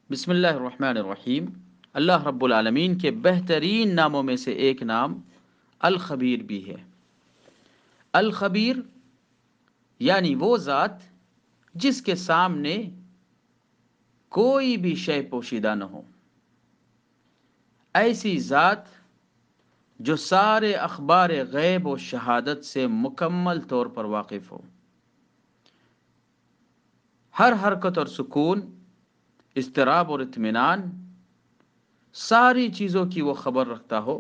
بسم اللہ الرحمن الرحیم۔ اللہ رب العالمین کے بہترین ناموں میں سے ایک نام الخبیر بھی ہے۔ الخبیر یعنی وہ ذات جس کے سامنے کوئی بھی شے پوشیدہ نہ ہو، ایسی ذات جو سارے اخبار غیب و شہادت سے مکمل طور پر واقف ہو، ہر حرکت اور سکون، اضطراب اور اطمینان، ساری چیزوں کی وہ خبر رکھتا ہو۔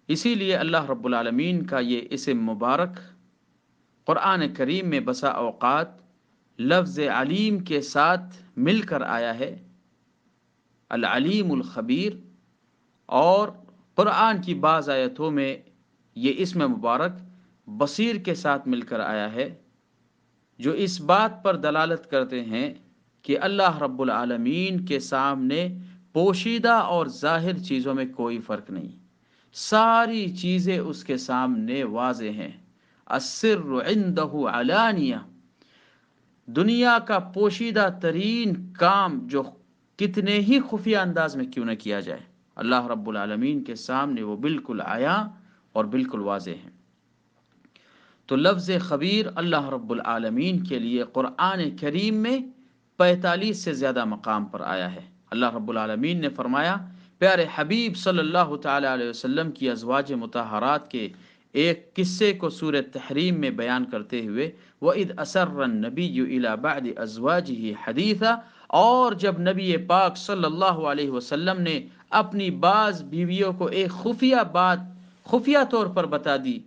اسی لیے اللہ رب العالمین کا یہ اسم مبارک قرآن کریم میں بسا اوقات لفظ علیم کے ساتھ مل کر آیا ہے، العلیم الخبیر، اور قرآن کی بعض آیتوں میں یہ اسم مبارک بصیر کے ساتھ مل کر آیا ہے، جو اس بات پر دلالت کرتے ہیں کہ اللہ رب العالمین کے سامنے پوشیدہ اور ظاہر چیزوں میں کوئی فرق نہیں، ساری چیزیں اس کے سامنے واضح ہیں۔ السر عنده علانیہ، دنیا کا پوشیدہ ترین کام جو کتنے ہی خفیہ انداز میں کیوں نہ کیا جائے، اللہ رب العالمین کے سامنے وہ بالکل عیاں اور بالکل واضح ہیں۔ تو لفظ خبیر اللہ رب العالمین کے لیے قرآن کریم میں 45 سے زیادہ مقام پر آیا ہے۔ اللہ رب العالمین نے فرمایا، پیارے حبیب صلی اللہ تعالی علیہ وسلم کی ازواج مطہرات کے ایک قصے کو سورہ تحریم میں بیان کرتے ہوئے، وَإِذْ أَسَرَّ النَّبِيُّ إِلَى بَعْدِ أَزْوَاجِهِ حَدِيثًا، اور جب نبی پاک صلی اللہ علیہ وسلم نے اپنی بعض بیویوں کو ایک خفیہ بات خفیہ طور پر بتا دی،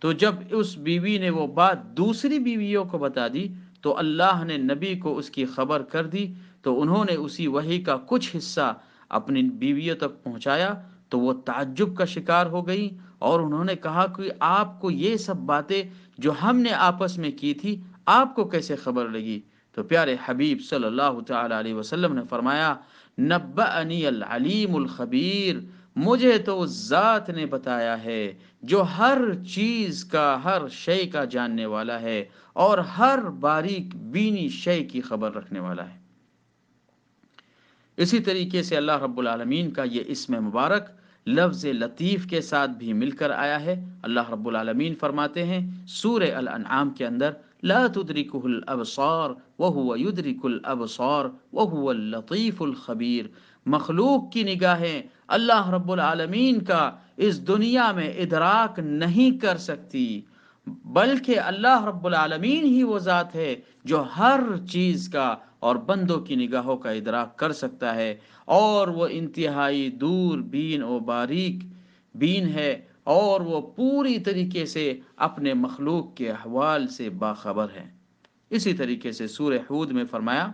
تو جب اس بیوی نے وہ بات دوسری بیویوں کو بتا دی تو اللہ نے نبی کو اس کی خبر کر دی، تو انہوں نے اسی وحی کا کچھ حصہ اپنی بیویوں تک پہنچایا تو وہ تعجب کا شکار ہو گئی، اور انہوں نے کہا کہ آپ کو یہ سب باتیں جو ہم نے آپس میں کی تھی آپ کو کیسے خبر لگی؟ تو پیارے حبیب صلی اللہ تعالی علیہ وسلم نے فرمایا، نبأنی العلیم الخبیر، مجھے تو اس ذات نے بتایا ہے جو ہر چیز کا، ہر شے کا جاننے والا ہے اور ہر باریک بینی شے کی خبر رکھنے والا ہے۔ اسی طریقے سے اللہ رب العالمین کا یہ اسم مبارک لفظ لطیف کے ساتھ بھی مل کر آیا ہے۔ اللہ رب العالمین فرماتے ہیں سورہ الانعام کے اندر، لا تدرکہ الابصار وہو یدرک الابصار وہو اللطیف الخبیر، مخلوق کی نگاہیں اللہ رب العالمین کا اس دنیا میں ادراک نہیں کر سکتی، بلکہ اللہ رب العالمین ہی وہ ذات ہے جو ہر چیز کا اور بندوں کی نگاہوں کا ادراک کر سکتا ہے، اور وہ انتہائی دور بین و باریک بین ہے، اور وہ پوری طریقے سے اپنے مخلوق کے احوال سے باخبر ہے۔ اسی طریقے سے سورہ ہود میں فرمایا،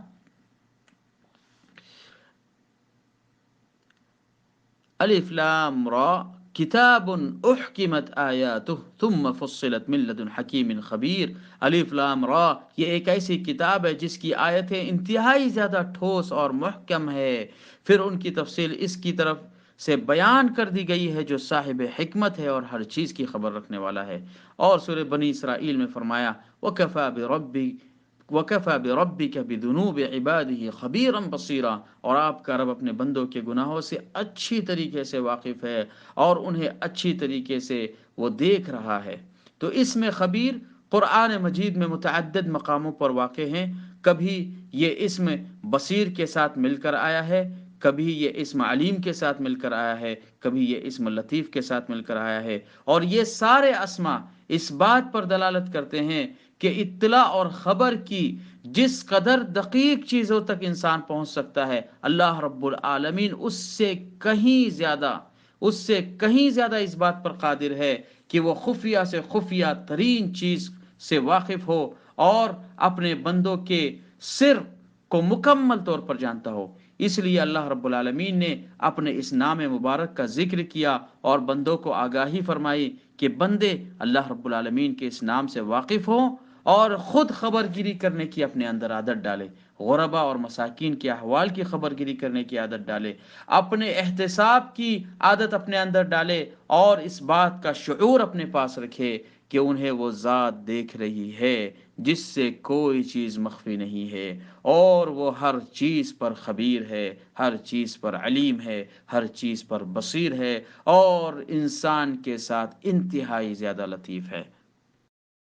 الف لام را کتاب احکمت آیاتہ ثم فصلت من لدن حکیم خبیر۔ الف لام را، یہ ایک ایسی کتاب ہے جس کی آیتیں انتہائی زیادہ ٹھوس اور محکم ہے، پھر ان کی تفصیل اس کی طرف سے بیان کر دی گئی ہے جو صاحب حکمت ہے اور ہر چیز کی خبر رکھنے والا ہے۔ اور سورہ بنی اسرائیل میں فرمایا، وَكَفَى بِرَبِّكَ وَكَفَى بِرَبِّكَ بِذُنُوبِ عِبَادِهِ خَبِيرًا بَصِيرًا، اور آپ کا رب اپنے بندوں کے گناہوں سے اچھی طریقے سے واقف ہے اور انہیں اچھی طریقے سے وہ دیکھ رہا ہے۔ تو اس میں خبیر قرآن مجید میں متعدد مقاموں پر واقع ہیں، کبھی یہ اسم بصیر کے ساتھ مل کر آیا ہے، کبھی یہ اسم علیم کے ساتھ مل کر آیا ہے، کبھی یہ اسم لطیف کے ساتھ مل کر آیا ہے، اور یہ سارے اسما اس بات پر دلالت کرتے ہیں کہ اطلاع اور خبر کی جس قدر دقیق چیزوں تک انسان پہنچ سکتا ہے، اللہ رب العالمین اس سے کہیں زیادہ اس بات پر قادر ہے کہ وہ خفیہ سے خفیہ ترین چیز سے واقف ہو اور اپنے بندوں کے سر کو مکمل طور پر جانتا ہو۔ اس لیے اللہ رب العالمین نے اپنے اس نام مبارک کا ذکر کیا اور بندوں کو آگاہی فرمائی کہ بندے اللہ رب العالمین کے اس نام سے واقف ہوں اور خود خبر گیری کرنے کی اپنے اندر عادت ڈالے، غربا اور مساکین کے احوال کی خبر گیری کرنے کی عادت ڈالے، اپنے احتساب کی عادت اپنے اندر ڈالے، اور اس بات کا شعور اپنے پاس رکھے کہ انہیں وہ ذات دیکھ رہی ہے جس سے کوئی چیز مخفی نہیں ہے، اور وہ ہر چیز پر خبیر ہے، ہر چیز پر علیم ہے، ہر چیز پر بصیر ہے، اور انسان کے ساتھ انتہائی زیادہ لطیف ہے۔